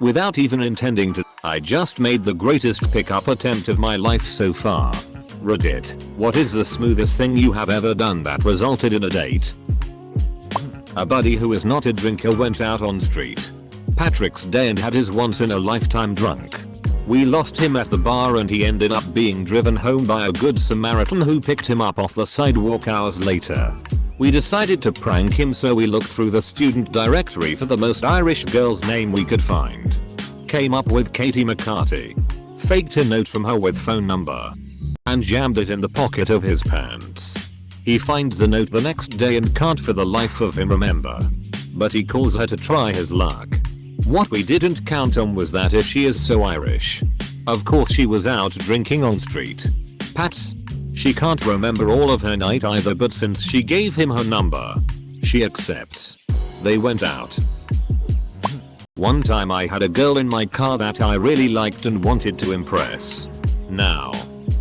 Without even intending to, I just made the greatest pickup attempt of my life so far. Reddit, what is the smoothest thing you have ever done that resulted in a date? A buddy who is not a drinker went out on street Patrick's Day and had his once in a lifetime drunk. We lost him at the bar and he ended up being driven home by a good Samaritan who picked him up off the sidewalk hours later. We decided to prank him, so we looked through the student directory for the most Irish girl's name we could find. Came up with Katie McCarthy. Faked a note from her with phone number. And jammed it in the pocket of his pants. He finds the note the next day and can't for the life of him remember. But he calls her to try his luck. What we didn't count on was that if she is so Irish. Of course she was out drinking on street. Pats. She can't remember all of her night either, but since she gave him her number, she accepts. They went out. One time I had a girl in my car that I really liked and wanted to impress. Now,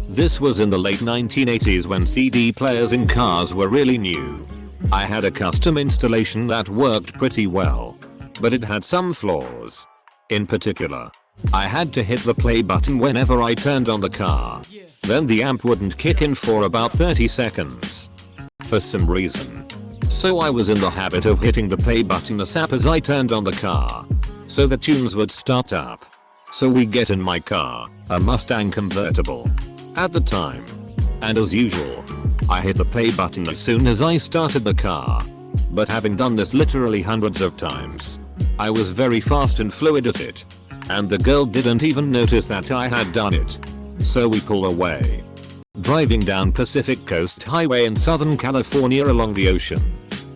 this was in the late 1980s when CD players in cars were really new. I had a custom installation that worked pretty well, but it had some flaws. In particular, I had to hit the play button whenever I turned on the car. Then the amp wouldn't kick in for about 30 seconds. For some reason. So I was in the habit of hitting the play button ASAP as I turned on the car, so the tunes would start up. So we get in my car, a Mustang convertible at the time. And as usual, I hit the play button as soon as I started the car. But having done this literally hundreds of times, I was very fast and fluid at it. And the girl didn't even notice that I had done it. So we pull away. Driving down Pacific Coast Highway in Southern California along the ocean,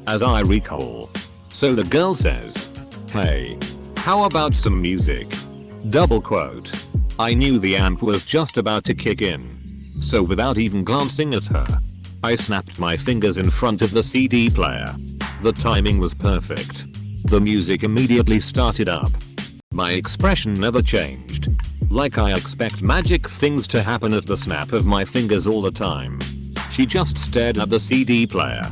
as I recall. So the girl says, "Hey, how about some music?" Double quote. I knew the amp was just about to kick in. So without even glancing at her, I snapped my fingers in front of the CD player. The timing was perfect. The music immediately started up. My expression never changed. Like I expect magic things to happen at the snap of my fingers all the time. She just stared at the CD player.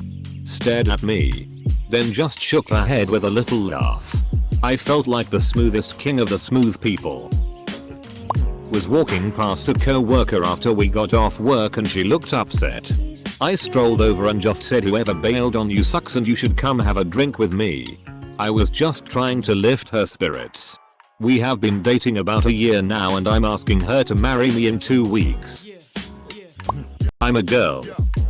Stared at me. Then just shook her head with a little laugh. I felt like the smoothest king of the smooth people. Was walking past a co-worker after we got off work and she looked upset. I strolled over and just said, "Whoever bailed on you sucks and you should come have a drink with me." I was just trying to lift her spirits. We have been dating about a year now and I'm asking her to marry me in 2 weeks. I'm a girl,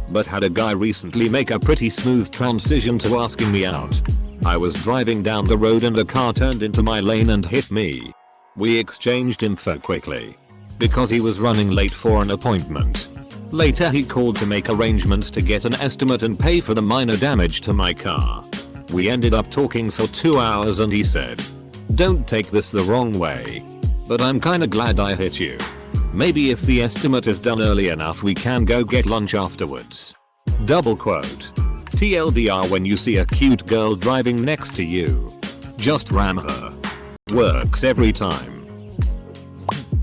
but had a guy recently make a pretty smooth transition to asking me out. I was driving down the road and a car turned into my lane and hit me. We exchanged info quickly, because he was running late for an appointment. Later he called to make arrangements to get an estimate and pay for the minor damage to my car. We ended up talking for 2 hours and he said, "Don't take this the wrong way, but I'm kinda glad I hit you. Maybe if the estimate is done early enough we can go get lunch afterwards." Double quote. TLDR, when you see a cute girl driving next to you, just ram her. Works every time.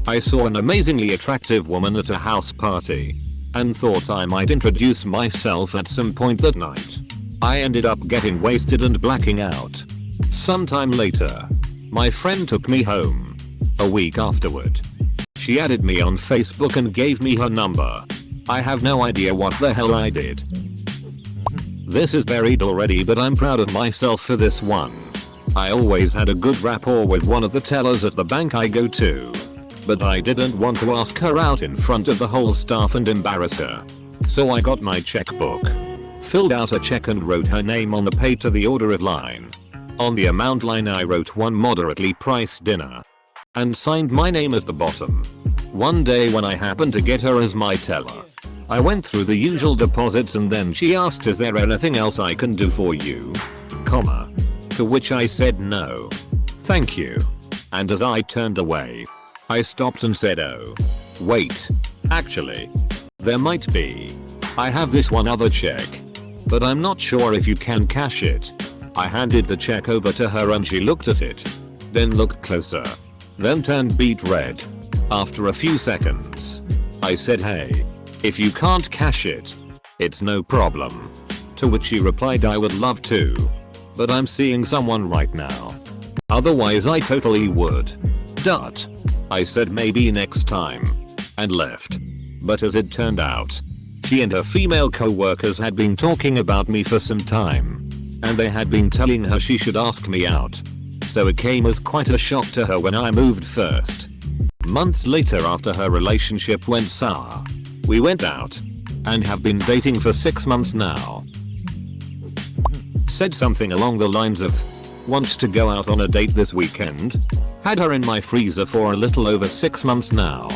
I saw an amazingly attractive woman at a house party and thought I might introduce myself at some point that night. I ended up getting wasted and blacking out. Sometime later, my friend took me home. A week afterward, she added me on Facebook and gave me her number. I have no idea what the hell I did. This is buried already, but I'm proud of myself for this one. I always had a good rapport with one of the tellers at the bank I go to, but I didn't want to ask her out in front of the whole staff and embarrass her. So I got my checkbook, filled out a check and wrote her name on the pay to the order of line. On the amount line I wrote one moderately priced dinner and signed my name at the bottom. One day when I happened to get her as my teller, I went through the usual deposits and then she asked, "Is there anything else I can do for you?" Comma. To which I said no. Thank you. And as I turned away, I stopped and said, "Oh. Wait. Actually. There might be. I have this one other check. But I'm not sure if you can cash it." I handed the check over to her and she looked at it. Then looked closer. Then turned beet red. After a few seconds, I said, "Hey. If you can't cash it, it's no problem." To which she replied, "I would love to, but I'm seeing someone right now. Otherwise I totally would. I said maybe next time. And left. But as it turned out, she and her female co-workers had been talking about me for some time. And they had been telling her she should ask me out. So it came as quite a shock to her when I moved first. Months later, after her relationship went sour, we went out. And have been dating for 6 months now. Said something along the lines of, "Want to go out on a date this weekend?" Had her in my freezer for a little over 6 months now.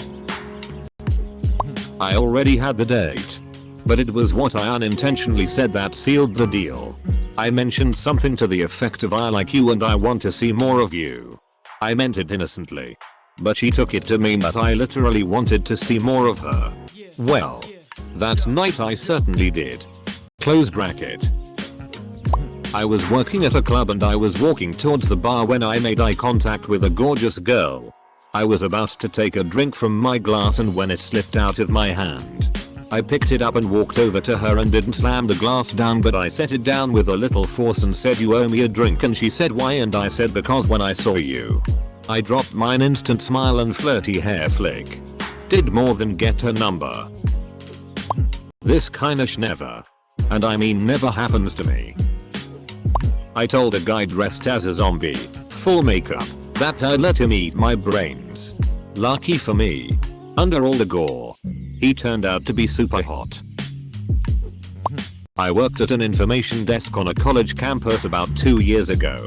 I already had the date. But it was what I unintentionally said that sealed the deal. I mentioned something to the effect of, "I like you and I want to see more of you." I meant it innocently. But she took it to mean that I literally wanted to see more of her. Well, that night I certainly did. Close bracket. I was working at a club and I was walking towards the bar when I made eye contact with a gorgeous girl. I was about to take a drink from my glass and when it slipped out of my hand, I picked it up and walked over to her and didn't slam the glass down, but I set it down with a little force and said, "You owe me a drink," and she said, "Why?" and I said, "Because when I saw you, I dropped mine." Instant smile and flirty hair flick. Did more than get her number. This kinda never, and I mean never, happens to me. I told a guy dressed as a zombie, full makeup, that I'd let him eat my brains. Lucky for me. Under all the gore, he turned out to be super hot. I worked at an information desk on a college campus about 2 years ago.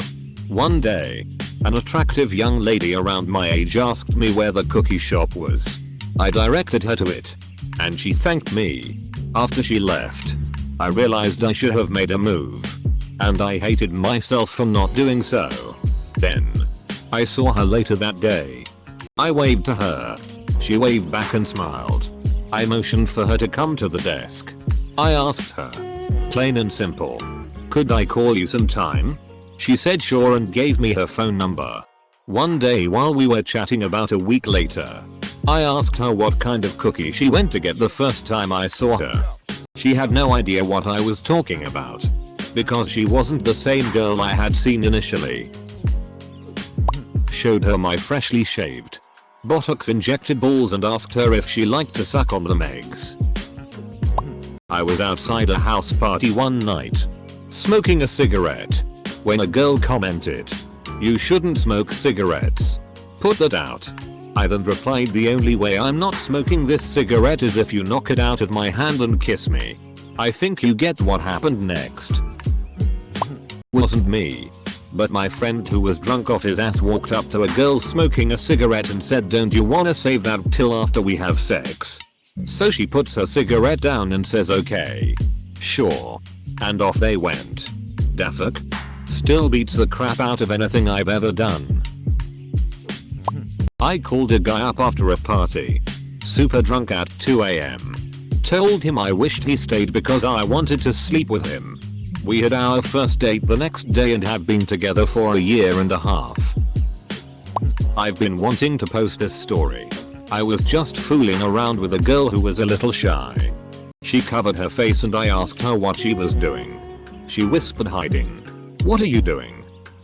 One day, an attractive young lady around my age asked me where the cookie shop was. I directed her to it, and she thanked me. After she left, I realized I should have made a move, and I hated myself for not doing so. Then, I saw her later that day. I waved to her. She waved back and smiled. I motioned for her to come to the desk. I asked her, plain and simple, "Could I call you sometime?" She said sure and gave me her phone number. One day while we were chatting about a week later, I asked her what kind of cookie she went to get the first time I saw her. She had no idea what I was talking about, because she wasn't the same girl I had seen initially. Showed her my freshly shaved, Botox injected balls and asked her if she liked to suck on them eggs. I was outside a house party one night, smoking a cigarette, when a girl commented, "You shouldn't smoke cigarettes. Put that out." I then replied, "The only way I'm not smoking this cigarette is if you knock it out of my hand and kiss me." I think you get what happened next. Wasn't me, but my friend who was drunk off his ass walked up to a girl smoking a cigarette and said, "Don't you wanna save that till after we have sex?" So she puts her cigarette down and says, "Okay. Sure." And off they went. Da fuck? Still beats the crap out of anything I've ever done. I called a guy up after a party, super drunk at 2 AM. Told him I wished he stayed because I wanted to sleep with him. We had our first date the next day and had been together for a year and a half. I've been wanting to post this story. I was just fooling around with a girl who was a little shy. She covered her face and I asked her what she was doing. She whispered, "Hiding." "What are you doing?"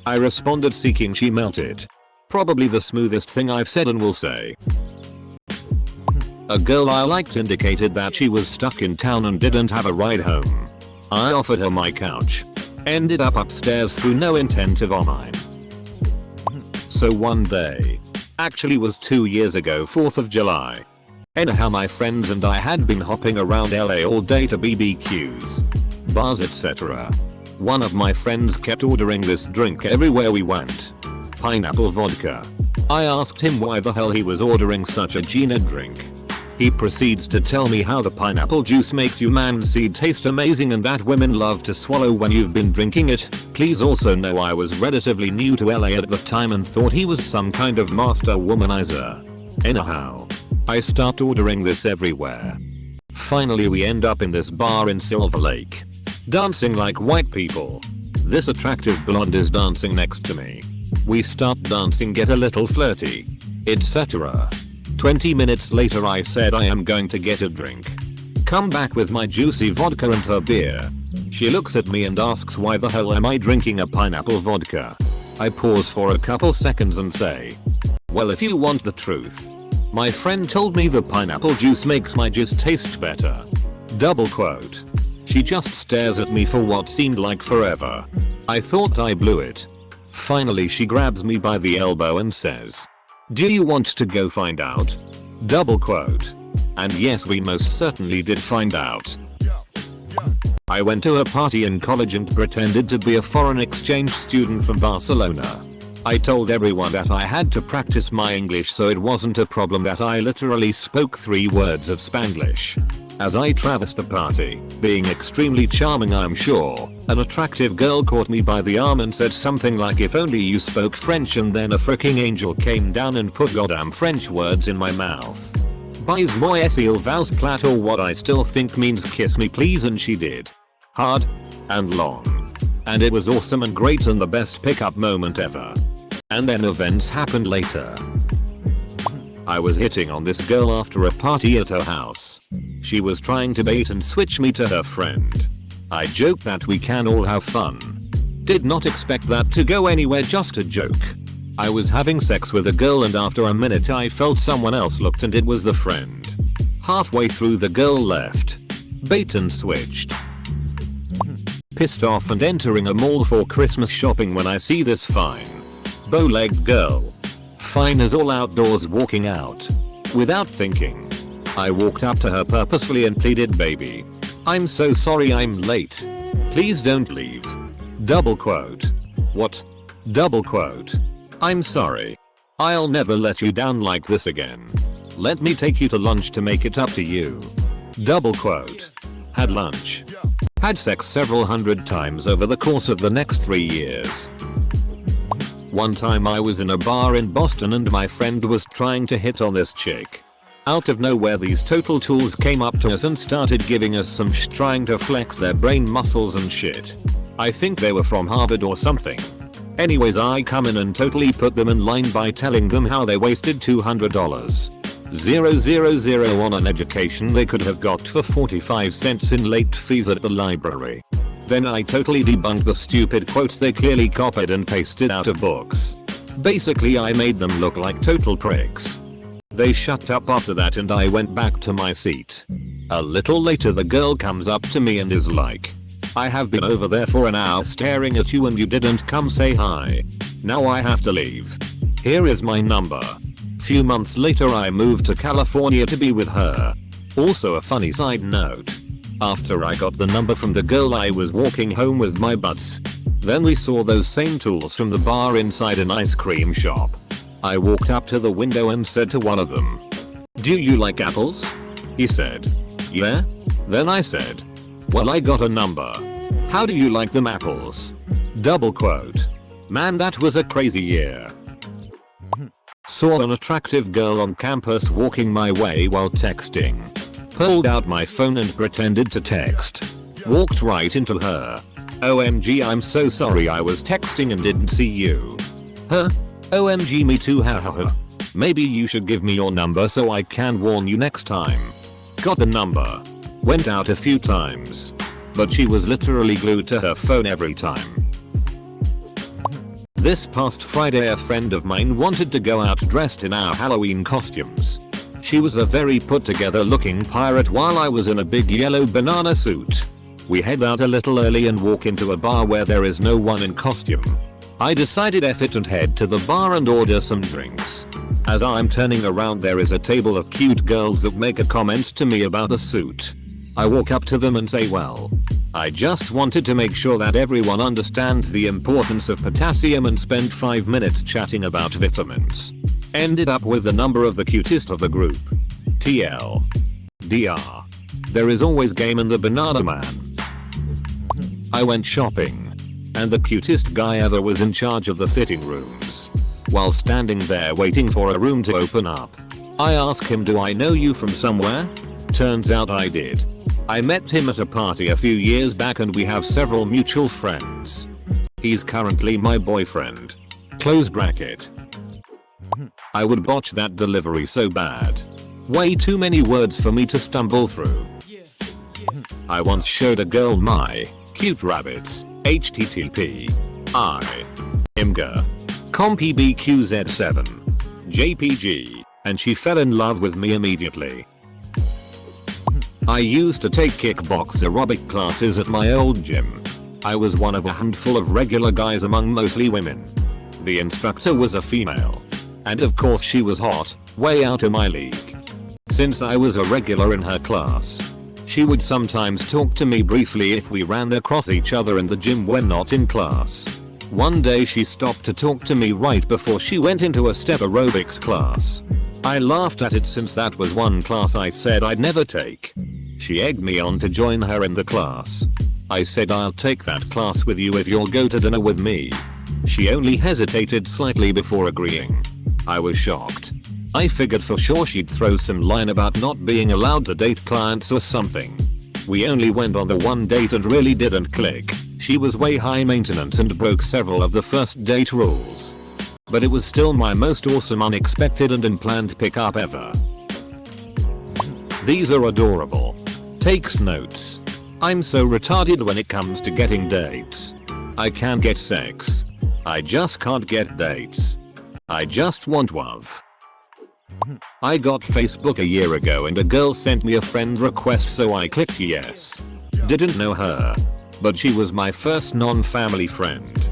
I responded, seeking. She melted. Probably the smoothest thing I've said and will say. A girl I liked indicated that she was stuck in town and didn't have a ride home. I offered her my couch. Ended up upstairs through no intent of mine. So one day, actually was 2 years ago, 4th of July. Anyhow, my friends and I had been hopping around LA all day to BBQs, bars, etc. One of my friends kept ordering this drink everywhere we went. Pineapple vodka. I asked him why the hell he was ordering such a Gina drink. He proceeds to tell me how the pineapple juice makes human seed taste amazing and that women love to swallow when you've been drinking it. Please also know I was relatively new to LA at the time and thought he was some kind of master womanizer. Anyhow, I start ordering this everywhere. Finally we end up in this bar in Silver Lake, dancing like white people. This attractive blonde is dancing next to me. We start dancing, get a little flirty, etc. 20 minutes later I said, "I am going to get a drink. Come back with my juicy vodka and her beer." She looks at me and asks, "Why the hell am I drinking a pineapple vodka?" I pause for a couple seconds and say, well, if you want the truth, my friend told me the pineapple juice makes my jizz taste better. Double quote. She just stares at me for what seemed like forever. I thought I blew it. Finally she grabs me by the elbow and says, do you want to go find out? Double quote. And yes, we most certainly did find out. I went to a party in college and pretended to be a foreign exchange student from Barcelona. I told everyone that I had to practice my English, so it wasn't a problem that I literally spoke 3 words of Spanglish. As I traversed the party, being extremely charming I'm sure, an attractive girl caught me by the arm and said something like, if only you spoke French, and then a freaking angel came down and put goddamn French words in my mouth. Baise-moi s'il vous plaît, or what I still think means kiss me please, and she did. Hard and long. And it was awesome and great and the best pickup moment ever. And then events happened later. I was hitting on this girl after a party at her house. She was trying to bait and switch me to her friend. I joked that we can all have fun. Did not expect that to go anywhere, just a joke. I was having sex with a girl and after a minute I felt someone else looked and it was the friend. Halfway through the girl left. Bait and switched. Pissed off and entering a mall for Christmas shopping when I see this fine, bow-legged girl. Fine as all outdoors, walking out. Without thinking, I walked up to her purposefully and pleaded, baby, I'm so sorry I'm late. Please don't leave. Double quote. What? Double quote. I'm sorry. I'll never let you down like this again. Let me take you to lunch to make it up to you. Double quote. Had lunch. Had sex several hundred times over the course of the next 3 years. One time I was in a bar in Boston and my friend was trying to hit on this chick. Out of nowhere these total tools came up to us and started giving us some trying to flex their brain muscles and shit. I think they were from Harvard or something. Anyways, I come in and totally put them in line by telling them how they wasted $200,000 on an education they could have got for 45 cents in late fees at the library. Then I totally debunked the stupid quotes they clearly copied and pasted out of books. Basically I made them look like total pricks. They shut up after that and I went back to my seat. A little later the girl comes up to me and is like, I have been over there for an hour staring at you and you didn't come say hi. Now I have to leave. Here is my number. Few months later I moved to California to be with her. Also a funny side note. After I got the number from the girl I was walking home with my buds. Then we saw those same tools from the bar inside an ice cream shop. I walked up to the window and said to one of them, do you like apples? He said, yeah. Then I said, well, I got a number. How do you like them apples? Double quote. Man, that was a crazy year. Saw an attractive girl on campus walking my way while texting. Pulled out my phone and pretended to text. Walked right into her. OMG, I'm so sorry, I was texting and didn't see you. Huh? OMG, me too, hahaha. Maybe you should give me your number so I can warn you next time. Got the number. Went out a few times. But she was literally glued to her phone every time. This past Friday a friend of mine wanted to go out dressed in our Halloween costumes. She was a very put together looking pirate while I was in a big yellow banana suit. We head out a little early and walk into a bar where there is no one in costume. I decided F it and head to the bar and order some drinks. As I'm turning around there is a table of cute girls that make a comment to me about the suit. I walk up to them and say, well, I just wanted to make sure that everyone understands the importance of potassium and spend 5 minutes chatting about vitamins. Ended up with the number of the cutest of the group. TL. DR. There is always game in the banana man. I went shopping. And the cutest guy ever was in charge of the fitting rooms. While standing there waiting for a room to open up, I asked him, do I know you from somewhere? Turns out I did. I met him at a party a few years back and we have several mutual friends. He's currently my boyfriend. Close bracket. I would botch that delivery so bad. Way too many words for me to stumble through. I once showed a girl my cute rabbits. HTTP. I. Imgur. Compy BQZ7. JPG, and she fell in love with me immediately. I used to take kickbox aerobic classes at my old gym. I was one of a handful of regular guys among mostly women. The instructor was a female. And of course she was hot, way out of my league. Since I was a regular in her class, she would sometimes talk to me briefly if we ran across each other in the gym when not in class. One day she stopped to talk to me right before she went into a step aerobics class. I laughed at it since that was one class I said I'd never take. She egged me on to join her in the class. I said I'll take that class with you if you'll go to dinner with me. She only hesitated slightly before agreeing. I was shocked. I figured for sure she'd throw some line about not being allowed to date clients or something. We only went on the one date and really didn't click. She was way high maintenance and broke several of the first date rules. But it was still my most awesome unexpected and unplanned pickup ever. These are adorable. Takes notes. I'm so retarded when it comes to getting dates. I can get sex. I just can't get dates. I just want love. I got Facebook a year ago and a girl sent me a friend request, so I clicked yes. Didn't know her, but she was my first non-family friend.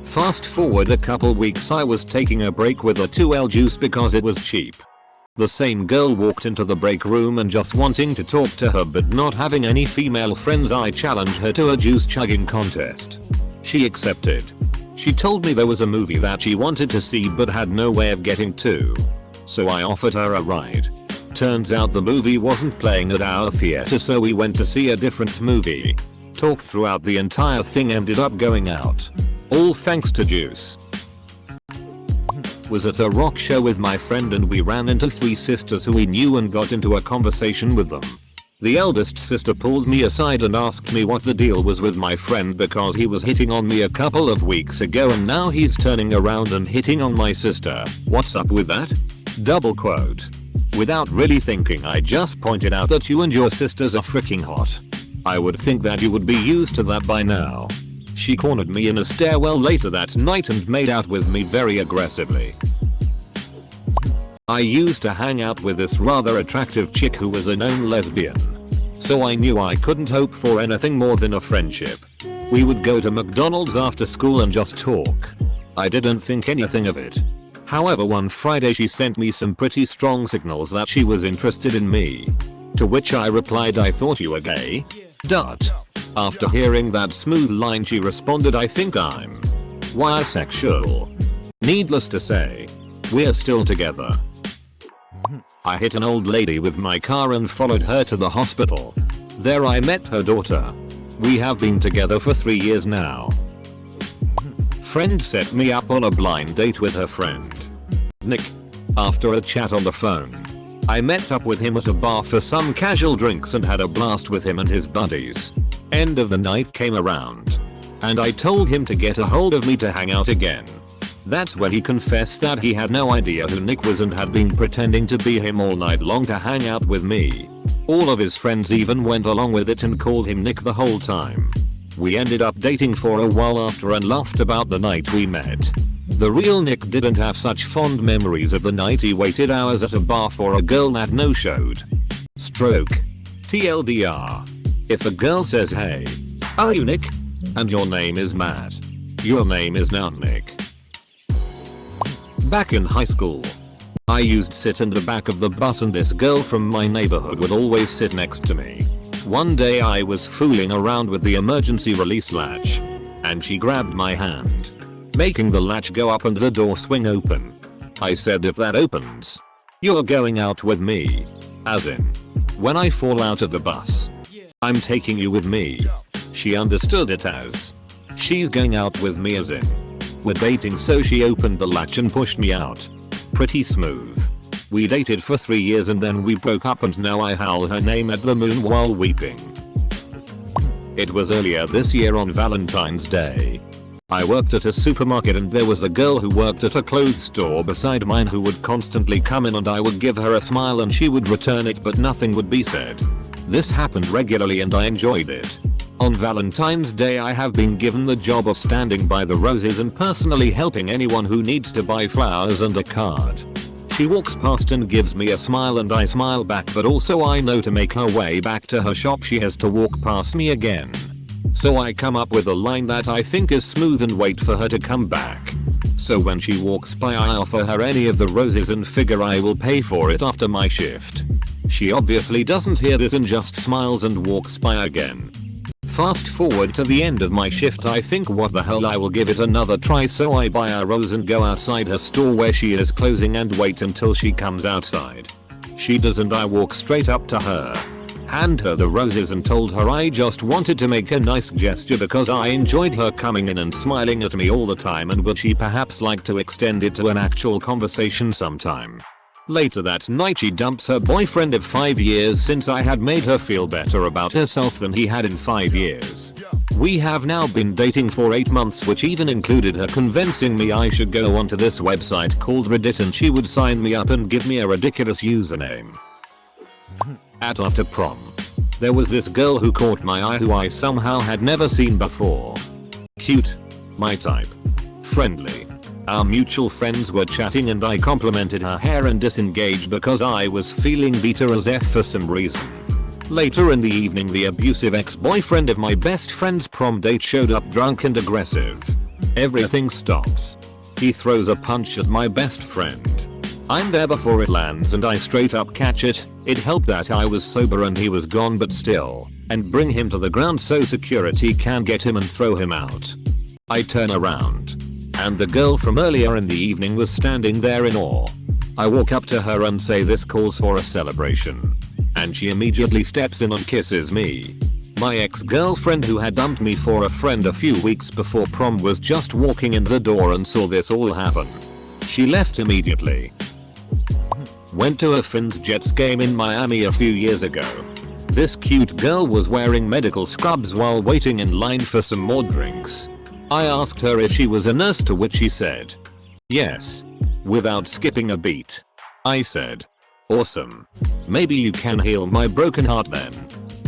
Fast forward a couple weeks, I was taking a break with a 2L juice because it was cheap. The same girl walked into the break room and just wanting to talk to her but not having any female friends, I challenged her to a juice chugging contest. She accepted. She told me there was a movie that she wanted to see but had no way of getting to. So I offered her a ride. Turns out the movie wasn't playing at our theater, so we went to see a different movie. Talked throughout the entire thing, ended up going out. All thanks to juice. Was at a rock show with my friend and we ran into 3 sisters who we knew and got into a conversation with them. The eldest sister pulled me aside and asked me what the deal was with my friend because he was hitting on me a couple of weeks ago and now he's turning around and hitting on my sister. What's up with that? Double quote. Without really thinking, I just pointed out that you and your sisters are freaking hot. I would think that you would be used to that by now. She cornered me in a stairwell later that night and made out with me very aggressively. I used to hang out with this rather attractive chick who was a known lesbian. So I knew I couldn't hope for anything more than a friendship. We would go to McDonald's after school and just talk. I didn't think anything of it. However, one Friday she sent me some pretty strong signals that she was interested in me. To which I replied, I thought you were gay. After hearing that smooth line, she responded, I think I'm bisexual. Needless to say, we're still together. I hit an old lady with my car and followed her to the hospital. There I met her daughter. We have been together for 3 years now. Friend set me up on a blind date with her friend, Nick. After a chat on the phone, I met up with him at a bar for some casual drinks and had a blast with him and his buddies. End of the night came around, and I told him to get a hold of me to hang out again. That's when he confessed that he had no idea who Nick was and had been pretending to be him all night long to hang out with me. All of his friends even went along with it and called him Nick the whole time. We ended up dating for a while after and laughed about the night we met. The real Nick didn't have such fond memories of the night he waited hours at a bar for a girl that no-showed. Stroke. TLDR. If a girl says, hey, are you Nick? And your name is Matt. Your name is now Nick. Back in high school, I used to sit in the back of the bus and this girl from my neighborhood would always sit next to me. One day I was fooling around with the emergency release latch, and she grabbed my hand, making the latch go up and the door swing open. I said, if that opens, you're going out with me. As in, when I fall out of the bus, I'm taking you with me. She understood it as, she's going out with me as in, we're dating, so she opened the latch and pushed me out. Pretty smooth. We dated for 3 years and then we broke up and now I howl her name at the moon while weeping. It was earlier this year on Valentine's Day. I worked at a supermarket and there was a girl who worked at a clothes store beside mine who would constantly come in and I would give her a smile and she would return it but nothing would be said. This happened regularly and I enjoyed it. On Valentine's Day I have been given the job of standing by the roses and personally helping anyone who needs to buy flowers and a card. She walks past and gives me a smile and I smile back, but also I know to make her way back to her shop she has to walk past me again. So I come up with a line that I think is smooth and wait for her to come back. So when she walks by I offer her any of the roses and figure I will pay for it after my shift. She obviously doesn't hear this and just smiles and walks by again. Fast forward to the end of my shift, I think what the hell, I will give it another try, so I buy a rose and go outside her store where she is closing and wait until she comes outside. She does and I walk straight up to her, hand her the roses and told her I just wanted to make a nice gesture because I enjoyed her coming in and smiling at me all the time and would she perhaps like to extend it to an actual conversation sometime. Later that night she dumps her boyfriend of 5 years since I had made her feel better about herself than he had in 5 years. We have now been dating for 8 months, which even included her convincing me I should go onto this website called Reddit and she would sign me up and give me a ridiculous username. After prom, there was this girl who caught my eye who I somehow had never seen before. Cute. My type. Friendly. Our mutual friends were chatting and I complimented her hair and disengaged because I was feeling beta as F for some reason. Later in the evening the abusive ex-boyfriend of my best friend's prom date showed up drunk and aggressive. Everything stops. He throws a punch at my best friend. I'm there before it lands and I straight up catch it. It helped that I was sober and he was gone, but still, and bring him to the ground so security can get him and throw him out. I turn around, and the girl from earlier in the evening was standing there in awe. I walk up to her and say this calls for a celebration. And she immediately steps in and kisses me. My ex-girlfriend who had dumped me for a friend a few weeks before prom was just walking in the door and saw this all happen. She left immediately. Went to a Fins Jets game in Miami a few years ago. This cute girl was wearing medical scrubs while waiting in line for some more drinks. I asked her if she was a nurse, to which she said yes, without skipping a beat. I said, awesome. Maybe you can heal my broken heart then.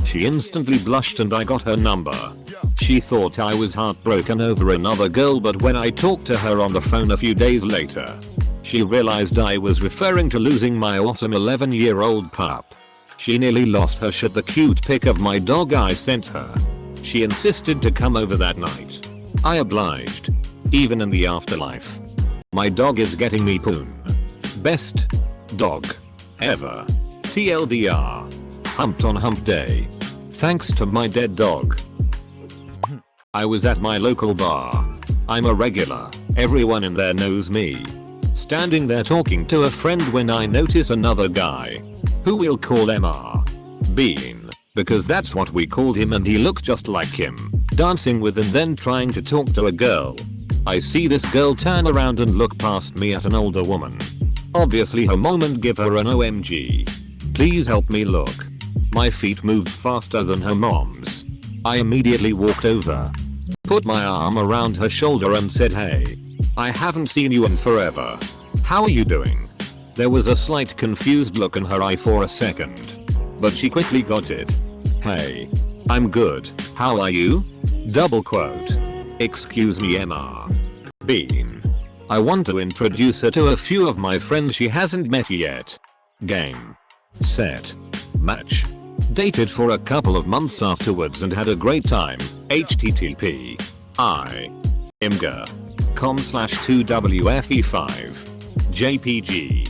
She instantly blushed and I got her number. She thought I was heartbroken over another girl, but when I talked to her on the phone a few days later, she realized I was referring to losing my awesome 11-year-old pup. She nearly lost her shit. The cute pic of my dog I sent her. She insisted to come over that night. I obliged. Even in the afterlife. My dog is getting me poon. Best dog ever. TLDR. Humped on hump day. Thanks to my dead dog. I was at my local bar. I'm a regular. Everyone in there knows me. Standing there talking to a friend when I notice another guy, who we'll call MR. Bean, because that's what we called him, and he looked just like him, dancing with and then trying to talk to a girl. I see this girl turn around and look past me at an older woman. Obviously her moment give her an OMG. Please help me look. My feet moved faster than her mom's. I immediately walked over, put my arm around her shoulder and said, hey, I haven't seen you in forever. How are you doing? There was a slight confused look in her eye for a second, but she quickly got it. Hey, I'm good. How are you? Double quote. Excuse me, MR. Bean. I want to introduce her to a few of my friends she hasn't met yet. Game. Set. Match. Dated for a couple of months afterwards and had a great time. http imgur.com/2wfe5 jpg